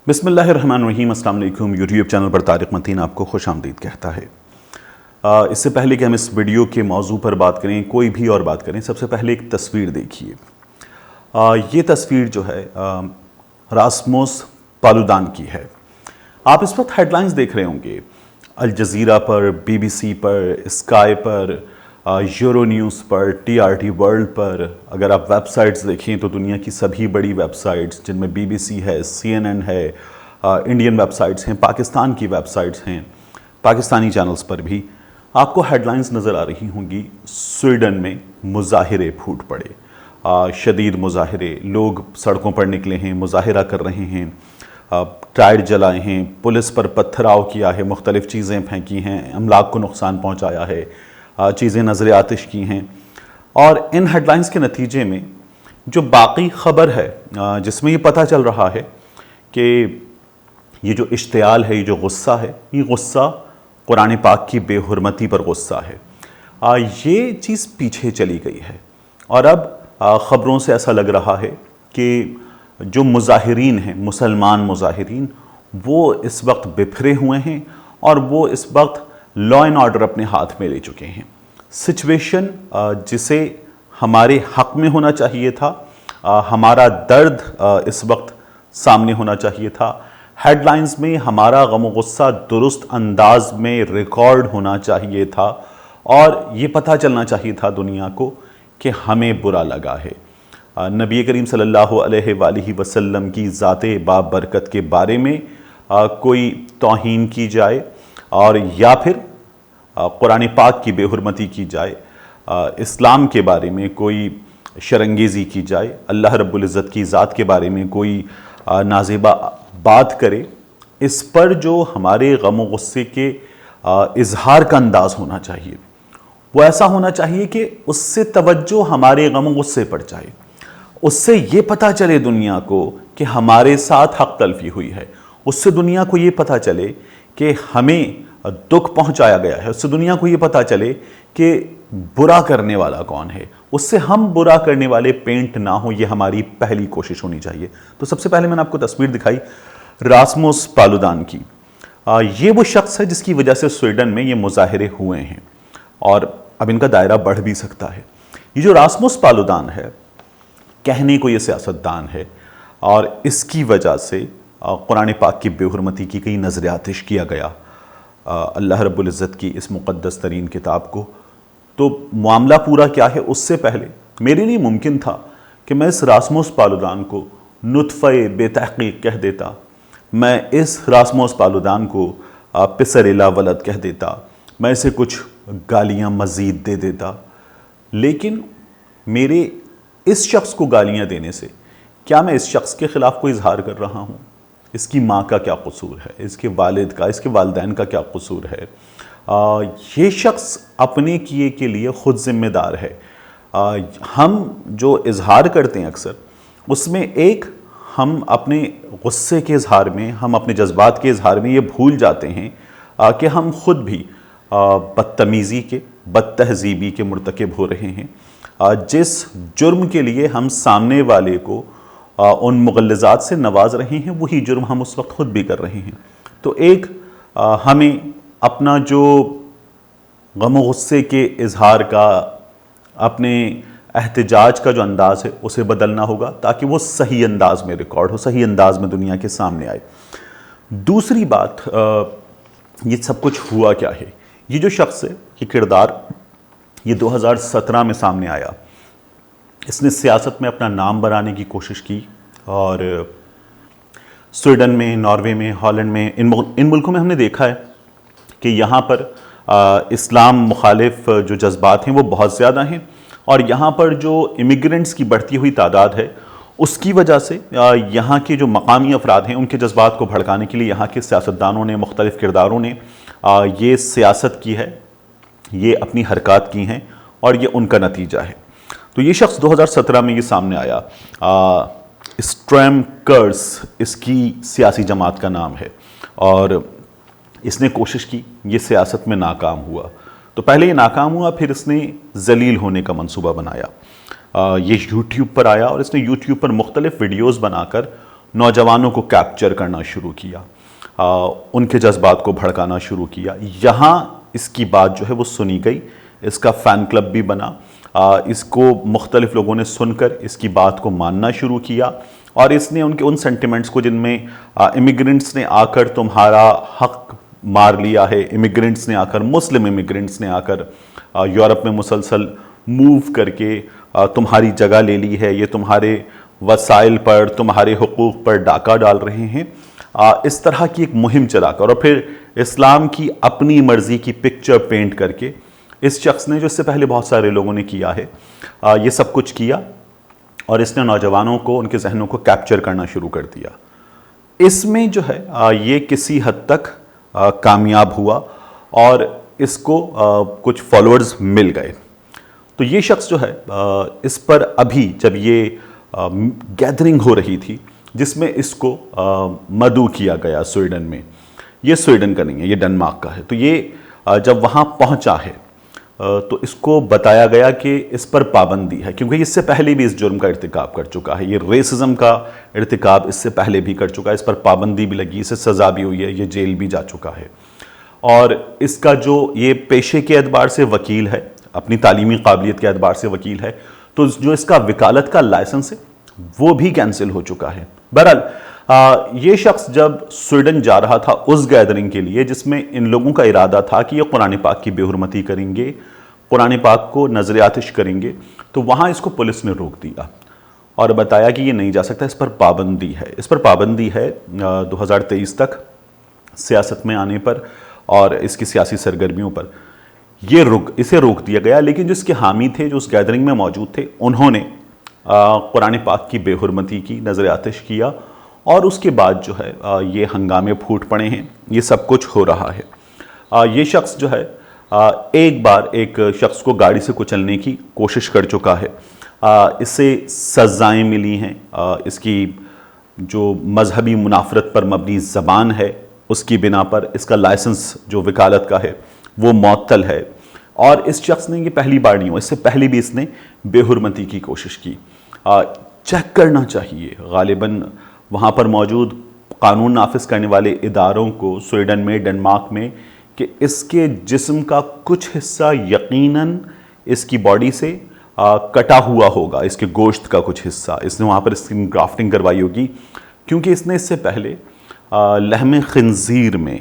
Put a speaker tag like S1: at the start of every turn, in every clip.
S1: بسم اللہ الرحمن الرحیم۔ السلام علیکم۔ یوٹیوب چینل پر طارق متین آپ کو خوش آمدید کہتا ہے۔ اس سے پہلے کہ ہم اس ویڈیو کے موضوع پر بات کریں، کوئی بھی اور بات کریں، سب سے پہلے ایک تصویر دیکھیے۔ یہ تصویر جو ہے راسموس پالودان کی ہے۔ آپ اس وقت ہیڈ لائنز دیکھ رہے ہوں گے، الجزیرہ پر، بی بی سی پر، اسکائی پر، یورو نیوز پر، ٹی آر ٹی ورلڈ پر۔ اگر آپ ویب سائٹس دیکھیں تو دنیا کی سبھی بڑی ویب سائٹس، جن میں بی بی سی ہے، سی این این ہے، انڈین ویب سائٹس ہیں، پاکستان کی ویب سائٹس ہیں، پاکستانی چینلز پر بھی آپ کو ہیڈ لائنز نظر آ رہی ہوں گی۔ سویڈن میں مظاہرے پھوٹ پڑے، شدید مظاہرے، لوگ سڑکوں پر نکلے ہیں، مظاہرہ کر رہے ہیں، ٹائر جلائے ہیں، پولیس پر پتھراؤ کیا ہے، مختلف چیزیں پھینکی ہیں، املاک کو نقصان پہنچایا ہے، چیزیں نظر آتش کی ہیں۔ اور ان ہیڈ لائنز کے نتیجے میں جو باقی خبر ہے، جس میں یہ پتہ چل رہا ہے کہ یہ جو اشتعال ہے، یہ جو غصہ ہے، یہ غصہ قرآن پاک کی بے حرمتی پر غصہ ہے، یہ چیز پیچھے چلی گئی ہے۔ اور اب خبروں سے ایسا لگ رہا ہے کہ جو مظاہرین ہیں، مسلمان مظاہرین، وہ اس وقت بکھرے ہوئے ہیں اور وہ اس وقت لا اینڈ آرڈر اپنے ہاتھ میں لے چکے ہیں۔ سچویشن جسے ہمارے حق میں ہونا چاہیے تھا، ہمارا درد اس وقت سامنے ہونا چاہیے تھا، ہیڈ لائنز میں ہمارا غم و غصہ درست انداز میں ریکارڈ ہونا چاہیے تھا، اور یہ پتہ چلنا چاہیے تھا دنیا کو کہ ہمیں برا لگا ہے۔ نبی کریم صلی اللہ علیہ وآلہ وسلم کی ذات بابرکت کے بارے میں کوئی توہین کی جائے، اور یا پھر قرآن پاک کی بے حرمتی کی جائے، اسلام کے بارے میں کوئی شرنگیزی کی جائے، اللہ رب العزت کی ذات کے بارے میں کوئی نازیبہ بات کرے، اس پر جو ہمارے غم و غصے کے اظہار کا انداز ہونا چاہیے، وہ ایسا ہونا چاہیے کہ اس سے توجہ ہمارے غم و غصے پر جائے، اس سے یہ پتہ چلے دنیا کو کہ ہمارے ساتھ حق تلفی ہوئی ہے، اس سے دنیا کو یہ پتہ چلے کہ ہمیں دکھ پہنچایا گیا ہے، اس سے دنیا کو یہ پتہ چلے کہ برا کرنے والا کون ہے، اس سے ہم برا کرنے والے پینٹ نہ ہوں۔ یہ ہماری پہلی کوشش ہونی چاہیے۔ تو سب سے پہلے میں نے آپ کو تصویر دکھائی راسموس پالودان کی۔ یہ وہ شخص ہے جس کی وجہ سے سویڈن میں یہ مظاہرے ہوئے ہیں، اور اب ان کا دائرہ بڑھ بھی سکتا ہے۔ یہ جو راسموس پالودان ہے، کہنے کو یہ سیاستدان ہے، اور اس کی وجہ سے قرآن پاک کی بے حرمتی کی کئی نظر آتش کیا گیا اللہ رب العزت کی اس مقدس ترین کتاب کو۔ تو معاملہ پورا کیا ہے، اس سے پہلے میرے لیے ممکن تھا کہ میں اس راسموس پالودان کو نطفہ بے تحقیق کہہ دیتا، میں اس راسموس پالودان کو پسر لا ولد کہہ دیتا، میں اسے کچھ گالیاں مزید دے دیتا، لیکن میرے اس شخص کو گالیاں دینے سے کیا میں اس شخص کے خلاف کوئی اظہار کر رہا ہوں؟ اس کی ماں کا کیا قصور ہے، اس کے والد کا، اس کے والدین کا کیا قصور ہے؟ یہ شخص اپنے کیے کے لیے خود ذمہ دار ہے۔ ہم جو اظہار کرتے ہیں اکثر، اس میں ایک ہم اپنے غصے کے اظہار میں، ہم اپنے جذبات کے اظہار میں یہ بھول جاتے ہیں کہ ہم خود بھی بدتمیزی کے، بد تہذیبی کے مرتکب ہو رہے ہیں۔ جس جرم کے لیے ہم سامنے والے کو ان مغلظات سے نواز رہے ہیں، وہی جرم ہم اس وقت خود بھی کر رہے ہیں۔ تو ایک ہمیں اپنا جو غم و غصے کے اظہار کا، اپنے احتجاج کا جو انداز ہے، اسے بدلنا ہوگا تاکہ وہ صحیح انداز میں ریکارڈ ہو، صحیح انداز میں دنیا کے سامنے آئے۔ دوسری بات، یہ سب کچھ ہوا کیا ہے؟ یہ جو شخص ہے، یہ کردار، یہ 2017 میں سامنے آیا۔ اس نے سیاست میں اپنا نام بنانے کی کوشش کی، اور سویڈن میں، ناروے میں، ہالینڈ میں، ان ملکوں میں ہم نے دیکھا ہے کہ یہاں پر اسلام مخالف جو جذبات ہیں وہ بہت زیادہ ہیں، اور یہاں پر جو امیگرنٹس کی بڑھتی ہوئی تعداد ہے، اس کی وجہ سے یہاں کے جو مقامی افراد ہیں، ان کے جذبات کو بھڑکانے کے لیے یہاں کے سیاستدانوں نے، مختلف کرداروں نے یہ سیاست کی ہے، یہ اپنی حرکات کی ہیں، اور یہ ان کا نتیجہ ہے۔ تو یہ شخص 2017 میں یہ سامنے آیا، اسٹریم کرس اس کی سیاسی جماعت کا نام ہے، اور اس نے کوشش کی، یہ سیاست میں ناکام ہوا۔ تو پہلے یہ ناکام ہوا، پھر اس نے ذلیل ہونے کا منصوبہ بنایا، یہ یوٹیوب پر آیا، اور اس نے یوٹیوب پر مختلف ویڈیوز بنا کر نوجوانوں کو کیپچر کرنا شروع کیا، ان کے جذبات کو بھڑکانا شروع کیا۔ یہاں اس کی بات جو ہے وہ سنی گئی، اس کا فین کلب بھی بنا، اس کو مختلف لوگوں نے سن کر اس کی بات کو ماننا شروع کیا، اور اس نے ان سینٹیمنٹس کو جن میں امیگرنٹس نے آ کر تمہارا حق مار لیا ہے، امیگرنٹس نے آ کر، مسلم امیگرنٹس نے آ کر یورپ میں مسلسل موو کر کے تمہاری جگہ لے لی ہے، یہ تمہارے وسائل پر، تمہارے حقوق پر ڈاکہ ڈال رہے ہیں، اس طرح کی ایک مہم چلا کر، اور پھر اسلام کی اپنی مرضی کی پکچر پینٹ کر کے اس شخص نے، جو اس سے پہلے بہت سارے لوگوں نے کیا ہے، یہ سب کچھ کیا، اور اس نے نوجوانوں کو، ان کے ذہنوں کو کیپچر کرنا شروع کر دیا۔ اس میں جو ہے یہ کسی حد تک کامیاب ہوا، اور اس کو کچھ فالوورز مل گئے۔ تو یہ شخص جو ہے اس پر ابھی جب یہ گیدرنگ ہو رہی تھی جس میں اس کو مدعو کیا گیا سویڈن میں، یہ سویڈن کا نہیں ہے، یہ ڈنمارک کا ہے، تو یہ جب وہاں پہنچا ہے تو اس کو بتایا گیا کہ اس پر پابندی ہے، کیونکہ اس سے پہلے بھی اس جرم کا ارتکاب کر چکا ہے، یہ ریسزم کا ارتکاب اس سے پہلے بھی کر چکا ہے، اس پر پابندی بھی لگی، اسے سزا بھی ہوئی ہے، یہ جیل بھی جا چکا ہے، اور اس کا جو یہ پیشے کے اعتبار سے وکیل ہے، اپنی تعلیمی قابلیت کے اعتبار سے وکیل ہے، تو جو اس کا وکالت کا لائسنس ہے وہ بھی کینسل ہو چکا ہے۔ بہرحال یہ شخص جب سویڈن جا رہا تھا اس گیدرنگ کے لیے جس میں ان لوگوں کا ارادہ تھا کہ یہ قرآن پاک کی بے حرمتی کریں گے، قرآن پاک کو نظر آتش کریں گے، تو وہاں اس کو پولیس نے روک دیا اور بتایا کہ یہ نہیں جا سکتا، اس پر پابندی ہے، اس پر پابندی ہے 2023 تک سیاست میں آنے پر اور اس کی سیاسی سرگرمیوں پر، اسے روک دیا گیا۔ لیکن جو اس کے حامی تھے، جو اس گیدرنگ میں موجود تھے، انہوں نے قرآن پاک کی بے حرمتی کی، نظر آتش کیا، اور اس کے بعد جو ہے یہ ہنگامے پھوٹ پڑے ہیں، یہ سب کچھ ہو رہا ہے۔ یہ شخص جو ہے ایک بار ایک شخص کو گاڑی سے کچلنے کی کوشش کر چکا ہے، اسے سزائیں ملی ہیں، اس کی جو مذہبی منافرت پر مبنی زبان ہے اس کی بنا پر اس کا لائسنس جو وکالت کا ہے وہ معطل ہے، اور اس شخص نے، یہ پہلی بار نہیں ہوا، اس سے پہلے بھی اس نے بے حرمتی کی کوشش کی۔ چیک کرنا چاہیے غالباً وہاں پر موجود قانون نافذ کرنے والے اداروں کو سویڈن میں، ڈنمارک میں، کہ اس کے جسم کا کچھ حصہ یقیناً اس کی باڈی سے کٹا ہوا ہوگا، اس کے گوشت کا کچھ حصہ، اس نے وہاں پر اسکن گرافٹنگ کروائی ہوگی، کیونکہ اس نے اس سے پہلے لحم خنزیر میں،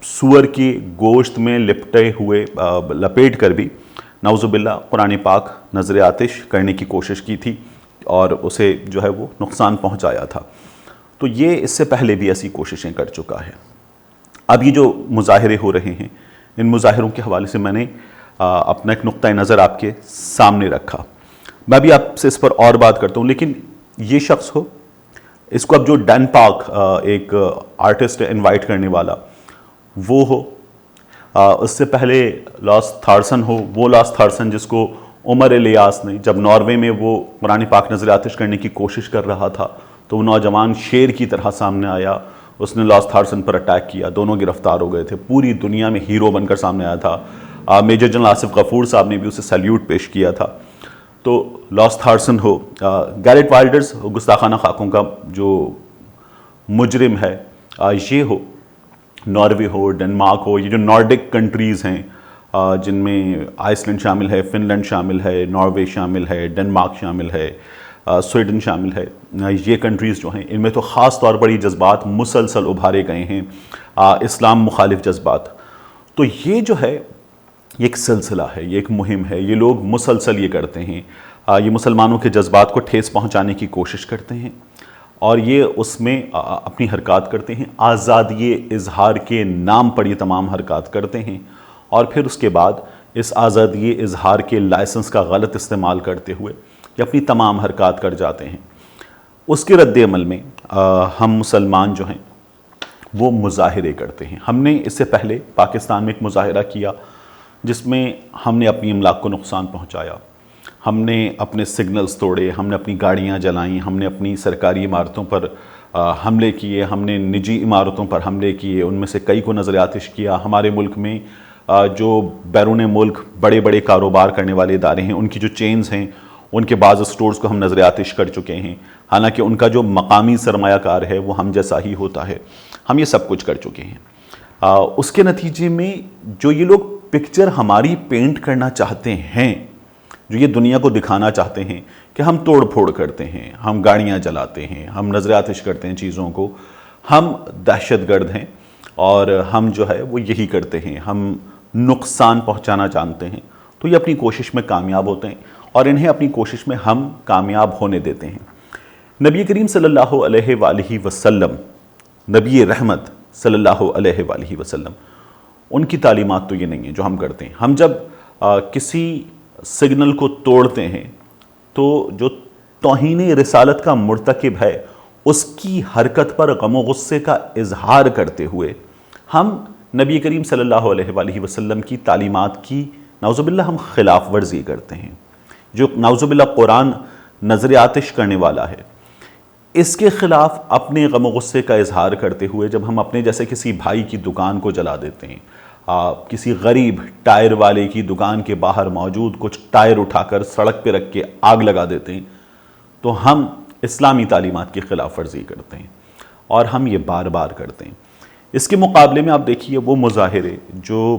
S1: سور کی گوشت میں لپٹے ہوئے، لپیٹ کر بھی نعوذ باللہ قرآن پاک نظر آتش کرنے کی کوشش کی تھی، اور اسے جو ہے وہ نقصان پہنچایا تھا۔ تو یہ اس سے پہلے بھی ایسی کوششیں کر چکا ہے۔ اب یہ جو مظاہرے ہو رہے ہیں، ان مظاہروں کے حوالے سے میں نے اپنا ایک نقطۂ نظر آپ کے سامنے رکھا، میں بھی آپ سے اس پر اور بات کرتا ہوں، لیکن یہ شخص ہو، اس کو اب جو ڈنمارک ایک آرٹسٹ انوائٹ کرنے والا وہ ہو، اس سے پہلے لاس تھارسن ہو، وہ لاس تھارسن جس کو عمر الیاس نے، جب ناروے میں وہ قرآن پاک نظر آتش کرنے کی کوشش کر رہا تھا تو وہ نوجوان شیر کی طرح سامنے آیا، اس نے لاس تھارسن پر اٹیک کیا، دونوں گرفتار ہو گئے تھے، پوری دنیا میں ہیرو بن کر سامنے آیا تھا، میجر جنرل آصف غفور صاحب نے بھی اسے سیلیوٹ پیش کیا تھا۔ تو لاس تھارسن ہو، گیرٹ وائلڈرز گستاخانہ خاکوں کا جو مجرم ہے، یہ ہو، ناروے ہو، ڈنمارک ہو، یہ جو نارڈک کنٹریز ہیں جن میں آئس لینڈ شامل ہے، فن لینڈ شامل ہے، ناروے شامل ہے، ڈنمارک شامل ہے، سویڈن شامل ہے، یہ کنٹریز جو ہیں ان میں تو خاص طور پر یہ جذبات مسلسل ابھارے گئے ہیں، اسلام مخالف جذبات۔ تو یہ جو ہے یہ ایک سلسلہ ہے، یہ ایک مہم ہے، یہ لوگ مسلسل یہ کرتے ہیں، یہ مسلمانوں کے جذبات کو ٹھیس پہنچانے کی کوشش کرتے ہیں، اور یہ اس میں اپنی حرکات کرتے ہیں، آزادی اظہار کے نام پر یہ تمام حرکات کرتے ہیں، اور پھر اس کے بعد اس آزادی اظہار کے لائسنس کا غلط استعمال کرتے ہوئے یہ اپنی تمام حرکات کر جاتے ہیں۔ اس کے رد عمل میں ہم مسلمان جو ہیں وہ مظاہرے کرتے ہیں۔ ہم نے اس سے پہلے پاکستان میں ایک مظاہرہ کیا جس میں ہم نے اپنی املاک کو نقصان پہنچایا، ہم نے اپنے سگنلز توڑے، ہم نے اپنی گاڑیاں جلائیں، ہم نے اپنی سرکاری عمارتوں پر حملے کیے، ہم نے نجی عمارتوں پر حملے کیے، ان میں سے کئی کو نظر آتش کیا۔ ہمارے ملک میں جو بیرون ملک بڑے بڑے کاروبار کرنے والے ادارے ہیں ان کی جو چینز ہیں ان کے بعض سٹورز کو ہم نظر آتش کر چکے ہیں، حالانکہ ان کا جو مقامی سرمایہ کار ہے وہ ہم جیسا ہی ہوتا ہے، ہم یہ سب کچھ کر چکے ہیں۔ اس کے نتیجے میں جو یہ لوگ پکچر ہماری پینٹ کرنا چاہتے ہیں، جو یہ دنیا کو دکھانا چاہتے ہیں کہ ہم توڑ پھوڑ کرتے ہیں، ہم گاڑیاں جلاتے ہیں، ہم نظر آتش کرتے ہیں چیزوں کو، ہم دہشت گرد ہیں اور ہم جو ہے وہ یہی کرتے ہیں، ہم نقصان پہنچانا جانتے ہیں، تو یہ اپنی کوشش میں کامیاب ہوتے ہیں اور انہیں اپنی کوشش میں ہم کامیاب ہونے دیتے ہیں۔ نبی کریم صلی اللہ علیہ وآلہ وسلم، نبی رحمت صلی اللہ علیہ وآلہ وسلم، ان کی تعلیمات تو یہ نہیں ہیں جو ہم کرتے ہیں۔ ہم جب کسی سگنل کو توڑتے ہیں تو جو توہین رسالت کا مرتکب ہے اس کی حرکت پر غم و غصے کا اظہار کرتے ہوئے ہم نبی کریم صلی اللہ علیہ وآلہ وسلم کی تعلیمات کی نعوذ باللہ ہم خلاف ورزی کرتے ہیں۔ جو نعوذ باللہ قرآن نظر آتش کرنے والا ہے، اس کے خلاف اپنے غم و غصے کا اظہار کرتے ہوئے جب ہم اپنے جیسے کسی بھائی کی دکان کو جلا دیتے ہیں، کسی غریب ٹائر والے کی دکان کے باہر موجود کچھ ٹائر اٹھا کر سڑک پہ رکھ کے آگ لگا دیتے ہیں، تو ہم اسلامی تعلیمات کی خلاف ورزی کرتے ہیں اور ہم یہ بار بار کرتے ہیں۔ اس کے مقابلے میں آپ دیکھیے وہ مظاہرے جو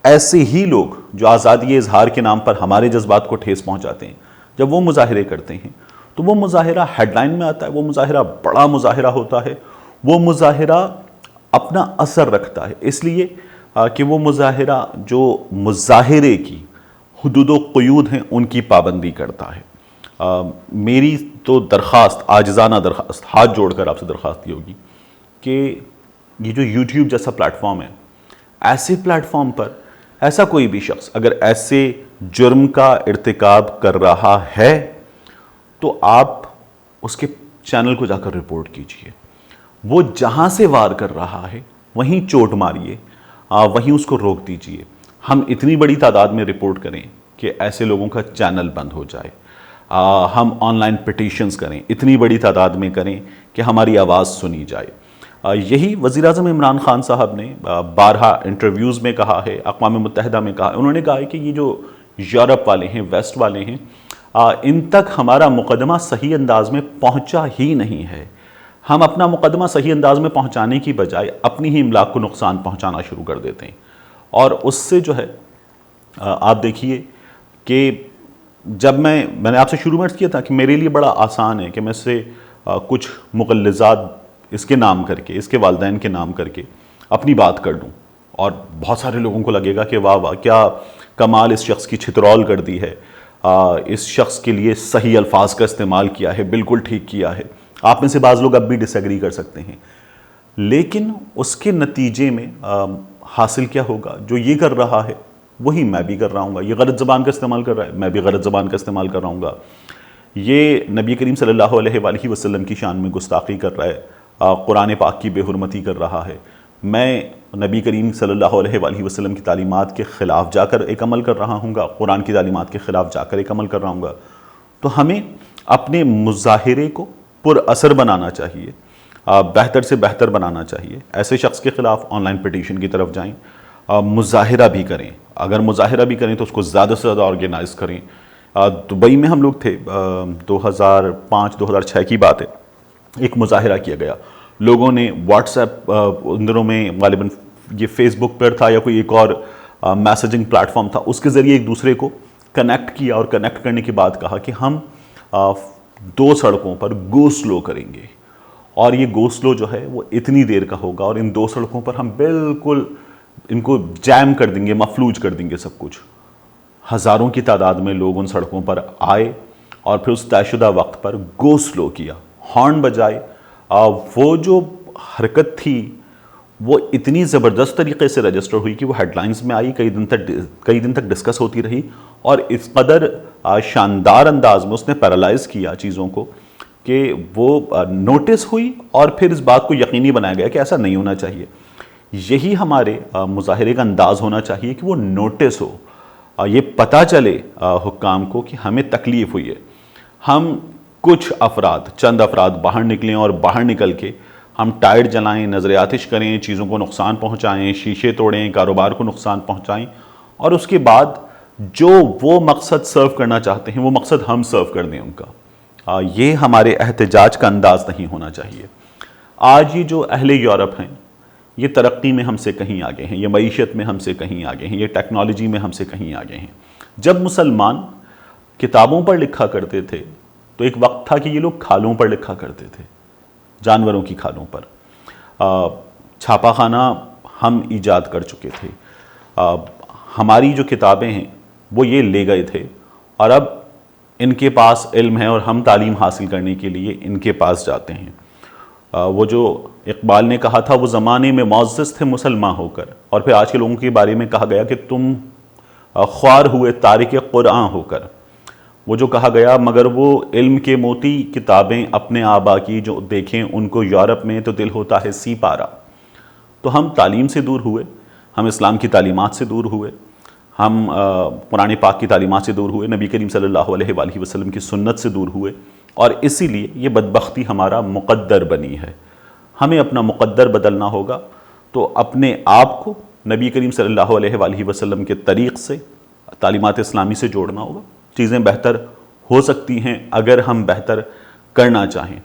S1: ایسے ہی لوگ جو آزادی اظہار کے نام پر ہمارے جذبات کو ٹھیس پہنچاتے ہیں، جب وہ مظاہرے کرتے ہیں تو وہ مظاہرہ ہیڈ لائن میں آتا ہے، وہ مظاہرہ بڑا مظاہرہ ہوتا ہے، وہ مظاہرہ اپنا اثر رکھتا ہے، اس لیے کہ وہ مظاہرہ جو مظاہرے کی حدود و قیود ہیں ان کی پابندی کرتا ہے۔ میری تو درخواست، عاجزانہ درخواست، ہاتھ جوڑ کر آپ سے درخواست یہ ہوگی کہ یہ جو یوٹیوب جیسا پلیٹ فارم ہے، ایسے پلیٹ فارم پر ایسا کوئی بھی شخص اگر ایسے جرم کا ارتکاب کر رہا ہے تو آپ اس کے چینل کو جا کر رپورٹ کیجئے۔ وہ جہاں سے وار کر رہا ہے وہیں چوٹ ماریے، وہیں اس کو روک دیجئے۔ ہم اتنی بڑی تعداد میں رپورٹ کریں کہ ایسے لوگوں کا چینل بند ہو جائے، ہم آن لائن پٹیشنز کریں، اتنی بڑی تعداد میں کریں کہ ہماری آواز سنی جائے۔ یہی وزیر اعظم عمران خان صاحب نے بارہا انٹرویوز میں کہا ہے، اقوام متحدہ میں کہا ہے، انہوں نے کہا ہے کہ یہ جو یورپ والے ہیں، ویسٹ والے ہیں، ان تک ہمارا مقدمہ صحیح انداز میں پہنچا ہی نہیں ہے۔ ہم اپنا مقدمہ صحیح انداز میں پہنچانے کی بجائے اپنی ہی املاک کو نقصان پہنچانا شروع کر دیتے ہیں، اور اس سے جو ہے آپ دیکھیے کہ جب میں نے آپ سے شروع میں کیا تھا کہ میرے لیے بڑا آسان ہے کہ میں سے کچھ مغلظات اس کے نام کر کے، اس کے والدین کے نام کر کے اپنی بات کر دوں، اور بہت سارے لوگوں کو لگے گا کہ واہ واہ کیا کمال اس شخص کی چھترول کر دی ہے، اس شخص کے لیے صحیح الفاظ کا استعمال کیا ہے، بالکل ٹھیک کیا ہے۔ آپ میں سے بعض لوگ اب بھی ڈس ایگری کر سکتے ہیں، لیکن اس کے نتیجے میں حاصل کیا ہوگا؟ جو یہ کر رہا ہے وہی میں بھی کر رہا ہوں گا۔ یہ غلط زبان کا استعمال کر رہا ہے، میں بھی غلط زبان کا استعمال کر رہا ہوں گا۔ یہ نبی کریم صلی اللہ علیہ وآلہ وسلم کی شان میں گستاخی کر رہا ہے، قرآن پاک کی بے حرمتی کر رہا ہے، میں نبی کریم صلی اللہ علیہ وآلہ وسلم کی تعلیمات کے خلاف جا کر ایک عمل کر رہا ہوں گا، قرآن کی تعلیمات کے خلاف جا کر ایک عمل کر رہا ہوں گا۔ تو ہمیں اپنے مظاہرے کو پر اثر بنانا چاہیے، بہتر سے بہتر بنانا چاہیے۔ ایسے شخص کے خلاف آن لائن پٹیشن کی طرف جائیں، مظاہرہ بھی کریں، اگر مظاہرہ بھی کریں تو اس کو زیادہ سے زیادہ آرگنائز کریں۔ دبئی میں ہم لوگ تھے، 2005-2006 کی بات ہے، ایک مظاہرہ کیا گیا، لوگوں نے واٹس ایپ، ان دنوں میں غالباً یہ فیس بک پر تھا یا کوئی ایک اور میسیجنگ پلیٹ فارم تھا، اس کے ذریعے ایک دوسرے کو کنیکٹ کیا، اور کنیکٹ کرنے کے بعد کہا کہ ہم 2 سڑکوں پر گو سلو کریں گے، اور یہ گو سلو جو ہے وہ اتنی دیر کا ہوگا، اور ان 2 سڑکوں پر ہم بالکل ان کو جیم کر دیں گے، مفلوج کر دیں گے سب کچھ۔ ہزاروں کی تعداد میں لوگ ان سڑکوں پر آئے اور پھر اس طے شدہ وقت پر گو سلو کیا، ہارن بجائے۔ وہ جو حرکت تھی وہ اتنی زبردست طریقے سے رجسٹر ہوئی کہ وہ ہیڈ لائنز میں آئی، کئی دن تک ڈسکس ہوتی رہی، اور اس قدر شاندار انداز میں اس نے پیرالائز کیا چیزوں کو کہ وہ نوٹس ہوئی، اور پھر اس بات کو یقینی بنایا گیا کہ ایسا نہیں ہونا چاہیے۔ یہی ہمارے مظاہرے کا انداز ہونا چاہیے کہ وہ نوٹس ہو، یہ پتہ چلے حکام کو کہ ہمیں تکلیف ہوئی ہے۔ ہم کچھ افراد، چند افراد باہر نکلیں، اور باہر نکل کے ہم ٹائر جلائیں، نظر آتش کریں، چیزوں کو نقصان پہنچائیں، شیشے توڑیں، کاروبار کو نقصان پہنچائیں، اور اس کے بعد جو وہ مقصد سرو کرنا چاہتے ہیں وہ مقصد ہم سرو کر دیں ان کا. یہ ہمارے احتجاج کا انداز نہیں ہونا چاہیے. آج یہ جو اہل یورپ ہیں یہ ترقی میں ہم سے کہیں آگے ہیں, یہ معیشت میں ہم سے کہیں آگے ہیں, یہ ٹیکنالوجی میں ہم سے کہیں آگے ہیں. جب مسلمان کتابوں پر لکھا کرتے تھے تو ایک وقت تھا کہ یہ لوگ کھالوں پر لکھا کرتے تھے, جانوروں کی کھالوں پر. چھاپا خانہ ہم ایجاد کر چکے تھے. ہماری جو کتابیں ہیں وہ یہ لے گئے تھے اور اب ان کے پاس علم ہے اور ہم تعلیم حاصل کرنے کے لیے ان کے پاس جاتے ہیں. وہ جو اقبال نے کہا تھا وہ زمانے میں معزز تھے مسلمان ہو کر, اور پھر آج کے لوگوں کے بارے میں کہا گیا کہ تم خوار ہوئے تارک قرآن ہو کر. وہ جو کہا گیا مگر وہ علم کے موتی کتابیں اپنے آبا کی جو دیکھیں ان کو یورپ میں تو دل ہوتا ہے سی پارا. تو ہم تعلیم سے دور ہوئے, ہم اسلام کی تعلیمات سے دور ہوئے, ہم قرآن پاک کی تعلیمات سے دور ہوئے, نبی کریم صلی اللہ علیہ وآلہ وسلم کی سنت سے دور ہوئے, اور اسی لیے یہ بدبختی ہمارا مقدر بنی ہے. ہمیں اپنا مقدر بدلنا ہوگا. تو اپنے آپ کو نبی کریم صلی اللہ علیہ وآلہ وسلم کے طریق سے, تعلیمات اسلامی سے جوڑنا ہوگا. چیزیں بہتر ہو سکتی ہیں اگر ہم بہتر کرنا چاہیں.